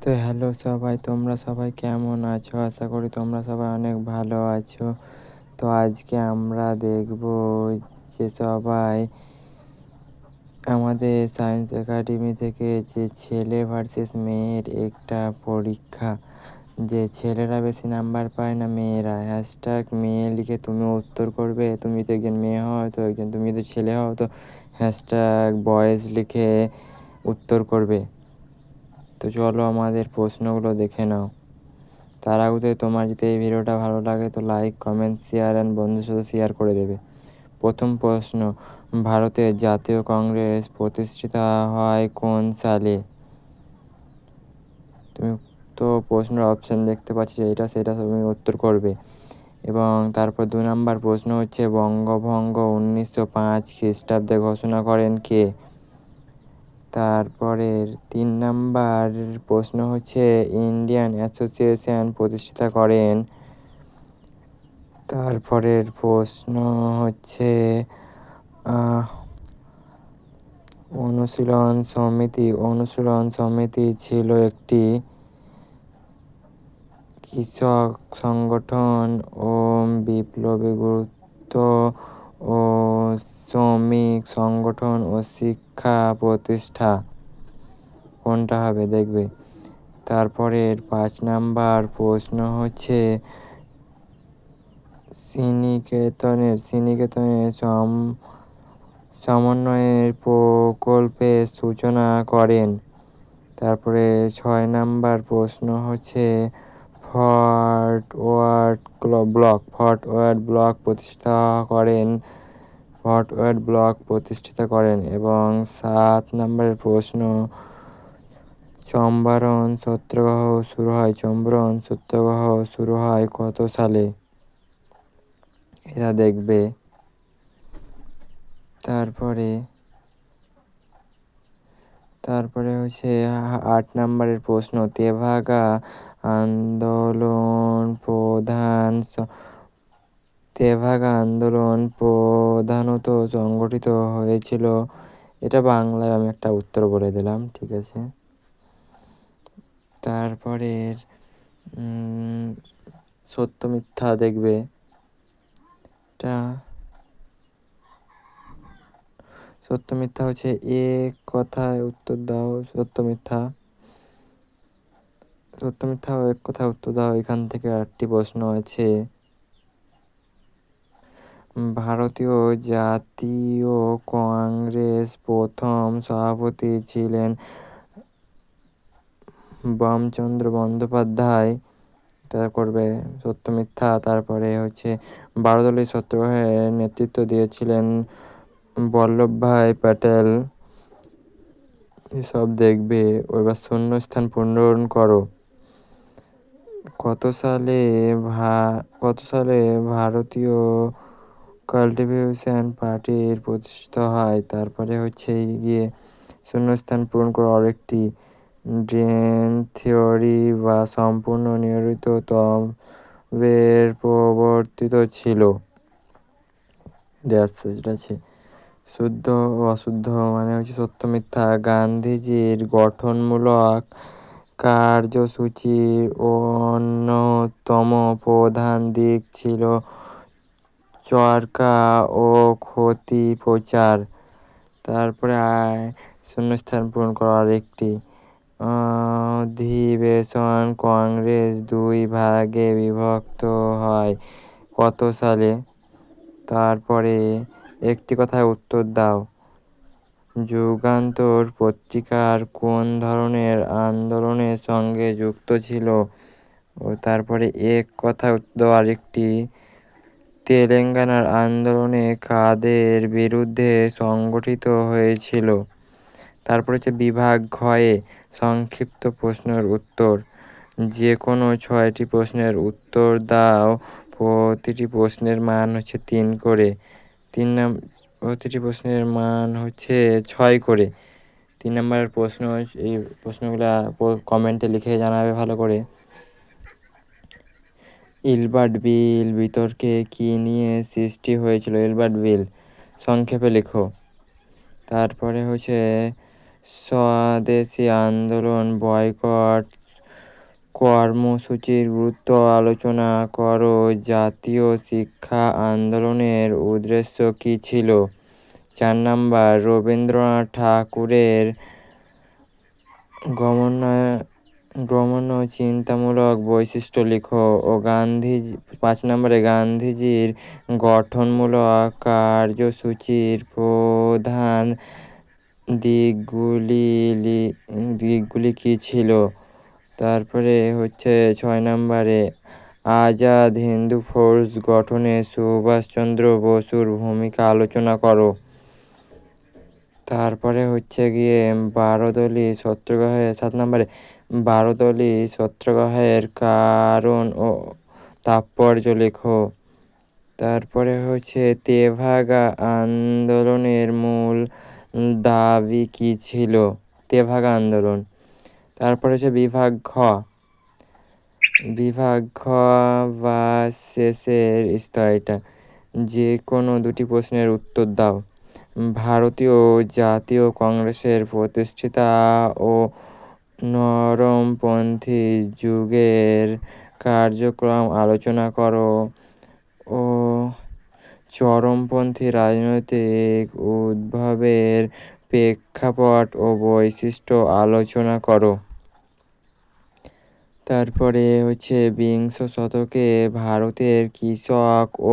তো হ্যালো সবাই, তোমরা সবাই কেমন আছো? আশা করি তোমরা সবাই অনেক ভালো আছো। তো আজকে আমরা দেখব যে সবাই আমাদের সায়েন্স একাডেমি থেকে যে ছেলে ভার্সেস মেয়ের একটা পরীক্ষা, যে ছেলেরা বেশি নাম্বার পায় না মেয়েরা, হ্যাশট্যাগ মেয়ে লিখে তুমি উত্তর করবে। তুমি তো একজন মেয়ে হও, তো একজন তুমি তো ছেলে হও, তো হ্যাশট্যাগ বয়েজ লিখে উত্তর করবে। তো চলো আমাদের প্রশ্নগুলো দেখে নাও। তার আগে তোমার যদি এই ভিডিওটা ভালো লাগে তো লাইক, কমেন্ট, শেয়ার অ্যান্ড বন্ধুর সাথে শেয়ার করে দেবে। প্রথম প্রশ্ন, ভারতের জাতীয় কংগ্রেস প্রতিষ্ঠিত হয় কোন সালে? তুমি তো প্রশ্নের অপশান দেখতে পাচ্ছি, এটা সেটা তুমি উত্তর করবে। এবং তারপর 2 নম্বর প্রশ্ন হচ্ছে, বঙ্গভঙ্গ 1905 খ্রিস্টাব্দে ঘোষণা করেন কে? তারপরের 3 নম্বর প্রশ্ন হচ্ছে, ইন্ডিয়ান অ্যাসোসিয়েশন প্রতিষ্ঠা করেন? তারপরের প্রশ্ন হচ্ছে, অনুশীলন সমিতি ছিল একটি কৃষক সংগঠন ও বিপ্লবী গুরুত্ব ও শ্রমিক সংগঠন ও শিক্ষা প্রতিষ্ঠা। কোনটা হবে দেখবে। তারপরের 5 নম্বর প্রশ্ন হচ্ছে, শ্রীনিকেতনের সমন্বয়ের প্রকল্পের সূচনা করেন? তারপরে 6 নম্বর প্রশ্ন হচ্ছে, ফর্ট ওয়ার্থ ব্লক প্রতিষ্ঠা করেন। এবং 7 নম্বরের প্রশ্ন, চম্পারণ সত্যাগ্রহ শুরু হয় কত সালে? এরা দেখবে। তারপরে হচ্ছে 8 নম্বরের প্রশ্ন, তেভাগা আন্দোলন প্রধানত সংগঠিত হয়েছিল। এটা বাংলায় আমি একটা উত্তর বলে দিলাম, ঠিক আছে। তারপরের সত্য মিথ্যা দেখবে। সত্য মিথ্যা হচ্ছে এক কথায় উত্তর দাও। সত্য মিথ্যা ও এক কথায় উত্তর দাও। এখান থেকে 8টি প্রশ্ন আছে। ভারতীয় জাতীয় কংগ্রেস প্রথম সভাপতি ছিলেন বঙ্কিমচন্দ্র বন্দ্যোপাধ্যায়। এটা করবে সত্য মিথ্যা। তারপরে হচ্ছে, বারদলীয় সত্যাগ্রহের নেতৃত্ব দিয়েছিলেন বল্লভভাই প্যাটেল। এসব দেখবে। এবার শূন্যস্থান পূরণ করো। কত সালে ভারতীয় কমিউনিস্ট পার্টির প্রতিষ্ঠা হয়? তারপরে হচ্ছে গিয়ে শূন্যস্থান পূরণ করো আরেকটি, ড্রেন থিওরি বা সম্পূর্ণ নিয়ন্ত্রিত তত্ত্বের প্রবর্তিত ছিল। আছে শুদ্ধ ও অশুদ্ধ মানে হচ্ছে সত্য মিথ্যা। গান্ধীজির গঠনমূলক কার্যসূচির অন্যতম প্রধান দিক ছিল চরকা ও ক্ষতি প্রচার। তারপরে শূন্যস্থান পূরণ করার একটি, অধিবেশন কংগ্রেস 2 ভাগে বিভক্ত হয় কত সালে? তারপরে একটি কথায় উত্তর দাও। যুগান্তর পত্রিকার কোন ধরনের আন্দোলনের সঙ্গে যুক্ত ছিল? ও তারপরে এক কথায় উত্তর দাও আরেকটি, তেলেঙ্গানার আন্দোলনে কাদের বিরুদ্ধে সংগঠিত হয়েছিল? তারপরে হচ্ছে বিভাগ ঘয়ে সংক্ষিপ্ত প্রশ্নের উত্তর। যে কোনো 6টি প্রশ্নের উত্তর দাও। প্রতিটি প্রশ্নের মান হচ্ছে 3 করে। প্রতিটি প্রশ্নের মান হচ্ছে 6 করে। 3 নম্বরের প্রশ্ন, এই প্রশ্নগুলো কমেন্টে লিখে জানাবে ভালো করে। ইলবার্ট বিল বিতর্কে কি নিয়ে সৃষ্টি হয়েছিল? ইলবার্ট বিল সংক্ষেপে লেখো। তারপরে হচ্ছে স্বদেশী আন্দোলন বয়কট কর্মসূচির গুরুত্ব আলোচনা করো। জাতীয় শিক্ষা আন্দোলনের উদ্দেশ্য কী ছিল? 4 নাম্বার, রবীন্দ্রনাথ ঠাকুরের গমন চিন্তামূলক বৈশিষ্ট্য লিখো। ও 5 নম্বরে গান্ধীজির গঠনমূলক কার্যসূচির প্রধান দিকগুলি কী ছিল? তারপরে হচ্ছে 6 নম্বরে আজাদ হিন্দ ফৌজ গঠনে সুভাষচন্দ্র বসুর ভূমিকা আলোচনা করো। তারপরে হচ্ছে গিয়ে 7 নম্বরে 12 দলীয় সত্যাগ্রহের কারণ ও তাৎপর্য লেখো। তারপরে হচ্ছে তেভাগা আন্দোলনের মূল দাবি কী ছিল? তেভাগা আন্দোলন। তারপরে হচ্ছে বিভাগ ঘ বা শেষের স্তরটা যে কোনো 2টি প্রশ্নের উত্তর দাও। ভারতীয় জাতীয় কংগ্রেসের প্রতিষ্ঠাতা ও নরমপন্থী যুগের কার্যক্রম আলোচনা করো। ও চরমপন্থী রাজনৈতিক উদ্ভবের প্রেক্ষাপট ও বৈশিষ্ট্য আলোচনা করো। তারপরে হচ্ছে বিংশ শতকে ভারতের কৃষক ও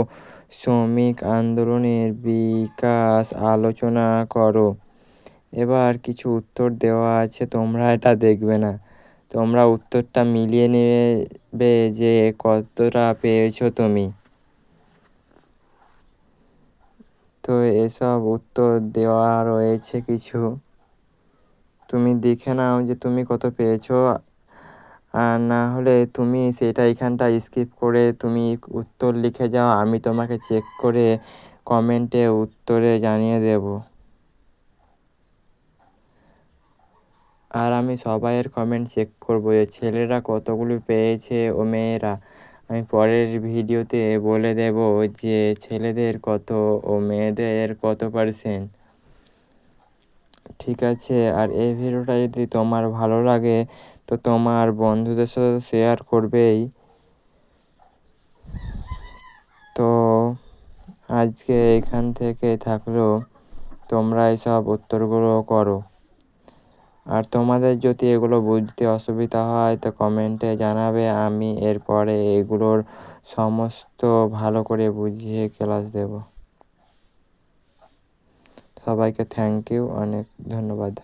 শ্রমিক আন্দোলনের বিকাশ আলোচনা করো। এবার কিছু উত্তর দেওয়া আছে, তোমরা এটা দেখবে না, তোমরা উত্তরটা মিলিয়ে নেবে যে কতটা পেয়েছো তুমি। তো এসব উত্তর দেওয়া রয়েছে কিছু, তুমি দেখে নাও যে তুমি কত পেয়েছো। আর না হলে তুমি সেটা এখানটা স্কিপ করে তুমি উত্তর লিখে যাও, আমি তোমাকে চেক করে কমেন্টে উত্তরে জানিয়ে দেব। আর আমি সবাইয়ের কমেন্ট চেক করবো যে ছেলেরা কতগুলো পেয়েছে ও মেয়েরা। আমি পরের ভিডিওতে বলে দেব যে ছেলেদের কত ও মেয়েদের কত %। ঠিক আছে, আর এই ভিডিওটা যদি তোমার ভালো লাগে তো তোমার বন্ধুদের সাথে শেয়ার করবেই। তো আজকে এখান থেকে থাকলো, তোমরা এইসব উত্তরগুলো করো। আর তোমাদের যদি এগুলো বুঝতে অসুবিধা হয় তো কমেন্টে জানাবে, আমি এরপরে এগুলোর সমস্ত ভালো করে বুঝিয়ে ক্লাস দেব। সবাইকে থ্যাংক ইউ, অনেক ধন্যবাদ।